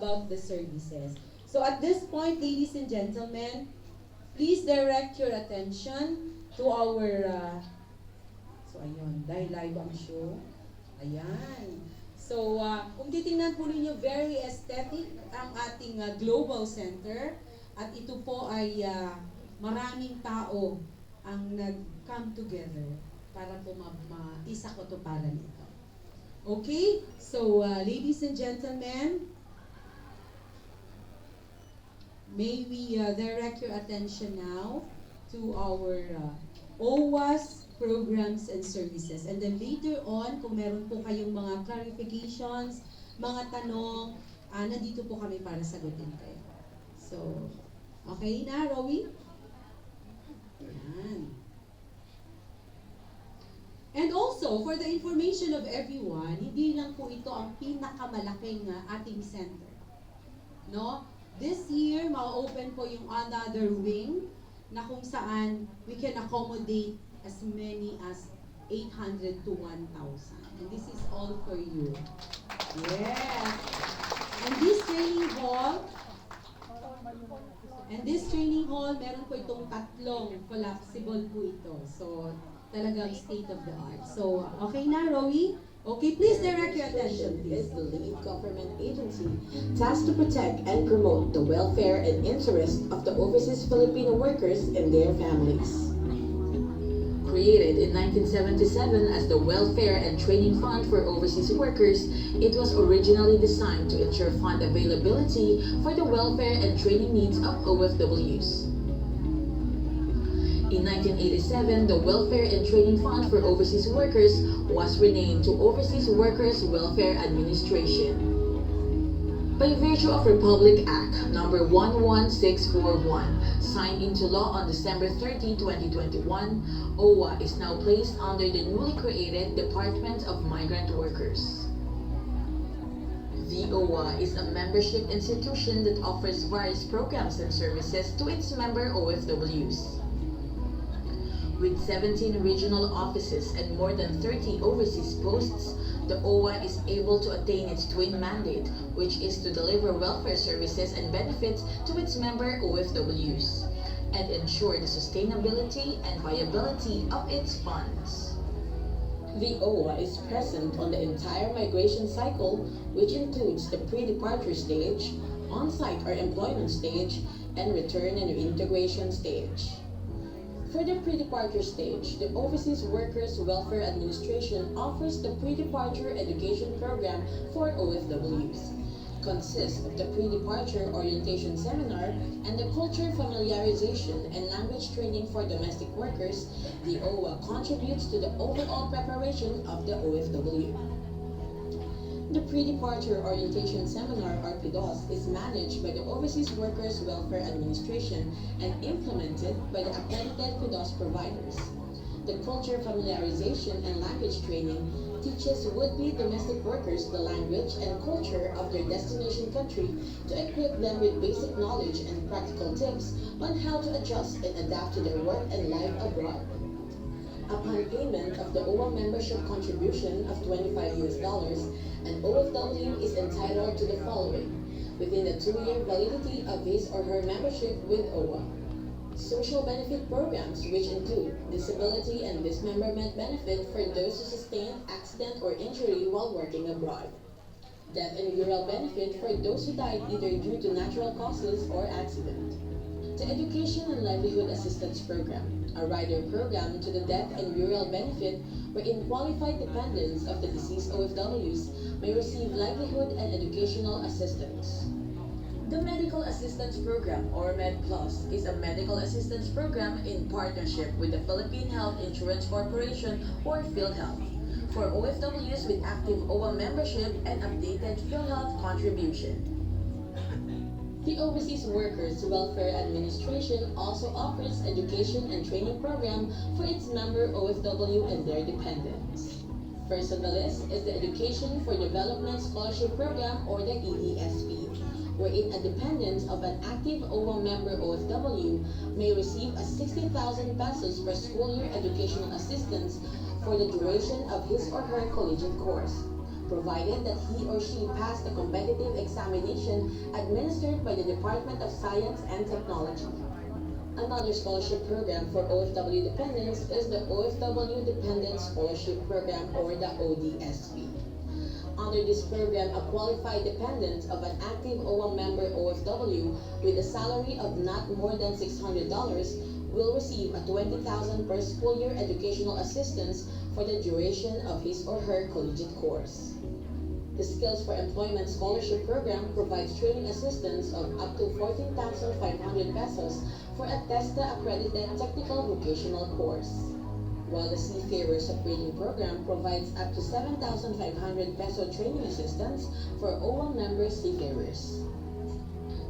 about the services. So at this point, ladies and gentlemen, please direct your attention to our, so ayun, dahil live ang show. Ayan. So, kung titingnan po ninyo, very aesthetic ang ating global center. At ito po ay maraming tao ang nag-come together para po isa ko to para nito. Okay? So, ladies and gentlemen, may we direct your attention now to our Owwa's programs and services. And then later on, kung meron po kayong mga clarifications, mga tanong, nandito po kami para sagutin kayo. So, okay na, Rowie? Ayan. And also, for the information of everyone, hindi lang po ito ang pinakamalaking ating center. No? This year, ma-open po yung another wing na kung saan we can accommodate as many as 800 to 1,000. And this is all for you. Yes. And this training hall, meron po itong tatlong collapsible po ito. So, talagang state of the art. So, okay na, Rowie? Okay, please direct your attention, please. Is the lead government agency tasked to protect and promote the welfare and interests of the overseas Filipino workers and their families. Created in 1977 as the Welfare and Training Fund for Overseas Workers, it was originally designed to ensure fund availability for the welfare and training needs of OFWs. In 1987, the Welfare and Training Fund for Overseas Workers was renamed to Overseas Workers Welfare Administration. By virtue of Republic Act Number 11641, signed into law on December 30, 2021, Owwa is now placed under the newly created Department of Migrant Workers. The Owwa is a membership institution that offers various programs and services to its member OFWs. With 17 regional offices and more than 30 overseas posts, the Owwa is able to attain its twin mandate, which is to deliver welfare services and benefits to its member OFWs, and ensure the sustainability and viability of its funds. The Owwa is present on the entire migration cycle, which includes the pre-departure stage, on-site or employment stage, and return and reintegration stage. For the pre-departure stage, the Overseas Workers Welfare Administration offers the Pre-Departure Education Program for OFWs. Consists of the Pre-Departure Orientation Seminar and the Culture Familiarization and Language Training for Domestic Workers. The Owwa contributes to the overall preparation of the OFW. The Pre-Departure Orientation Seminar, or PDOS, is managed by the Overseas Workers Welfare Administration and implemented by the accredited PDOS providers. The Culture Familiarization and Language Training teaches would-be domestic workers the language and culture of their destination country to equip them with basic knowledge and practical tips on how to adjust and adapt to their work and life abroad. Upon payment of the Owwa membership contribution of $25, an OFW is entitled to the following within the 2-year validity of his or her membership with Owwa: social benefit programs, which include disability and dismemberment benefit for those who sustained accident or injury while working abroad; death and burial benefit for those who died either due to natural causes or accident; the Education and Livelihood Assistance Program, a rider program to the death and burial benefit wherein qualified dependents of the deceased OFWs may receive livelihood and educational assistance. The Medical Assistance Program, or MedPlus, is a medical assistance program in partnership with the Philippine Health Insurance Corporation, or PhilHealth, for OFWs with active Owwa membership and updated PhilHealth contribution. The Overseas Workers Welfare Administration also offers education and training program for its member OFW and their dependents. First on the list is the Education for Development Scholarship Program, or the EDSP, wherein a dependent of an active Owwa member OFW may receive a 60,000 pesos per school year educational assistance for the duration of his or her collegiate course. provided that he or she passed the competitive examination administered by the Department of Science and Technology. Another scholarship program for OFW dependents is the OFW Dependent Scholarship Program, or the ODSP. Under this program, a qualified dependent of an active Owwa member OFW with a salary of not more than $600 will receive a $20,000 per school year educational assistance for the duration of his or her collegiate course. The Skills for Employment Scholarship Program provides training assistance of up to 14,500 pesos for a TESTA-accredited technical vocational course, while the Seafarers Upgrading Program provides up to 7,500 peso training assistance for Owwa member seafarers.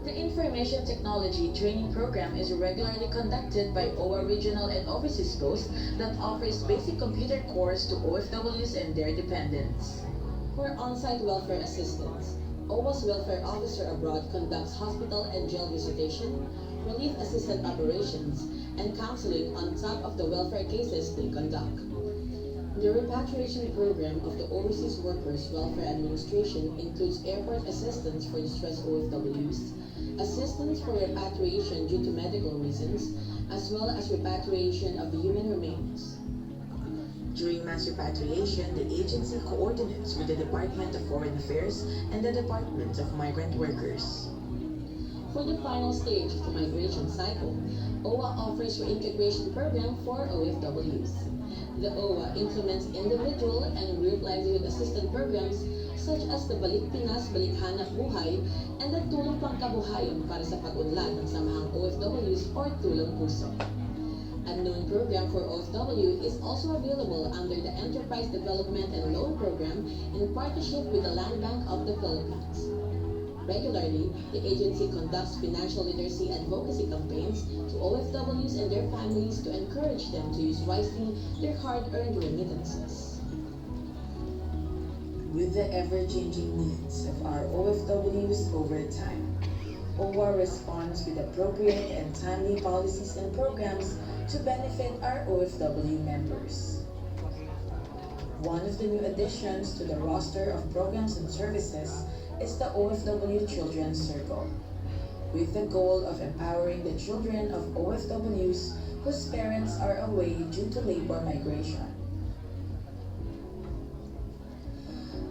The Information Technology Training Program is regularly conducted by Owwa Regional and Overseas Post that offers basic computer course to OFWs and their dependents. For on-site welfare assistance, Owwa's Welfare Officer Abroad conducts hospital and jail visitation, relief assistant operations, and counseling on top of the welfare cases they conduct. The repatriation program of the Overseas Workers Welfare Administration includes airport assistance for distressed OFWs, assistance for repatriation due to medical reasons, as well as repatriation of human remains. During mass repatriation, the agency coordinates with the Department of Foreign Affairs and the Department of Migrant Workers. For the final stage of the migration cycle, Owwa offers reintegration program for OFWs. The Owwa implements individual and group livelihood assistance programs such as the Balik Pinas, Balik Hanap Buhay, and the Tulong Pangkabuhayan para sa pag-unlad ng samahang OFWs or Tulong Puso. A loan program for OFW is also available under the Enterprise Development and Loan Program in partnership with the Land Bank of the Philippines. Regularly, the agency conducts financial literacy advocacy campaigns to OFWs and their families to encourage them to use wisely their hard-earned remittances. With the ever-changing needs of our OFWs over time, Owwa responds with appropriate and timely policies and programs to benefit our OFW members. One of the new additions to the roster of programs and services is the OFW Children's Circle, with the goal of empowering the children of OFWs whose parents are away due to labor migration.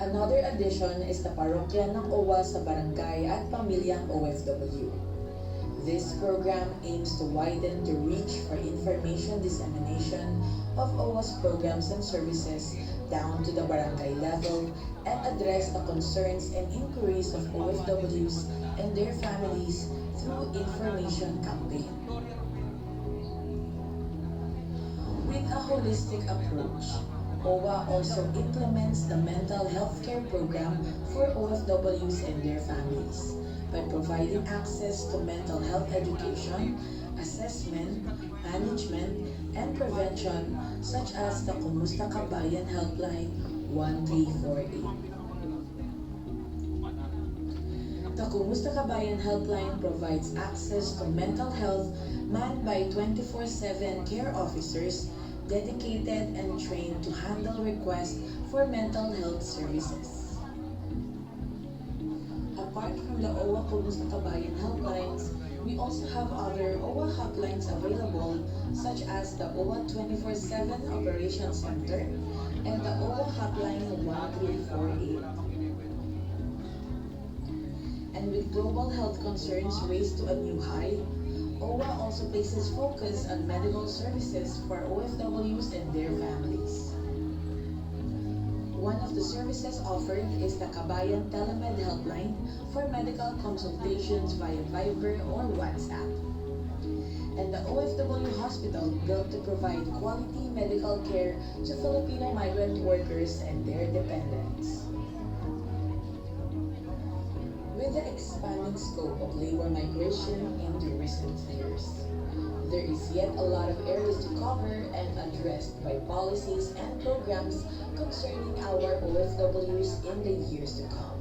Another addition is the parokya ng Owwa sa barangay at pamilyang OFW. This program aims to widen the reach for information dissemination of Owwa's programs and services down to the barangay level and address the concerns and inquiries of OFWs and their families through information campaign. With a holistic approach, Owwa also implements the mental health care program for OFWs and their families by providing access to mental health education, assessment, management, and prevention such as the Kumusta Ka Bayan Helpline 1348. The Kumusta Ka Bayan Helpline provides access to mental health manned by 24/7 care officers dedicated and trained to handle requests for mental health services. Apart from the Owwa Kumusta Ka Bayan helplines, we also have other Owwa hotlines available such as the Owwa 24/7 Operations Center and the Owwa Hotline 1348. And with global health concerns raised to a new high, Owwa also places focus on medical services for OFWs and their families. One of the services offered is the Kabayan Telemed Helpline for medical consultations via Viber or WhatsApp. And the OFW Hospital built to provide quality medical care to Filipino migrant workers and their dependents. With the expanding scope of labor migration in the recent years, there is yet a lot of areas to cover and addressed by policies and programs concerning our OFWs in the years to come.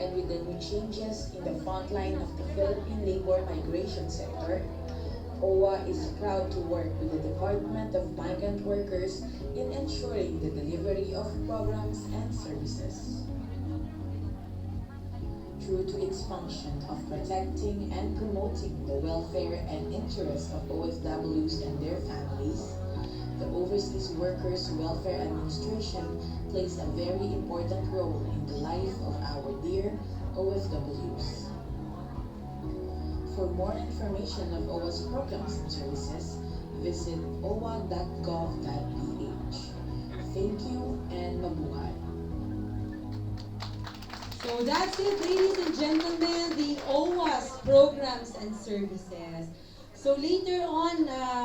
And with the new changes in the frontline of the Philippine labor migration sector, Owwa is proud to work with the Department of Migrant Workers in ensuring the delivery of programs and services. True to its function of protecting and promoting the welfare and interests of OFWs and their families, the Overseas Workers Welfare Administration plays a very important role in the life of our dear OFWs. For more information of OWA's programs and services, visit owwa.gov.ph. Thank you and mabuhay. So that's it, ladies and gentlemen, the OWA's programs and services. So later on,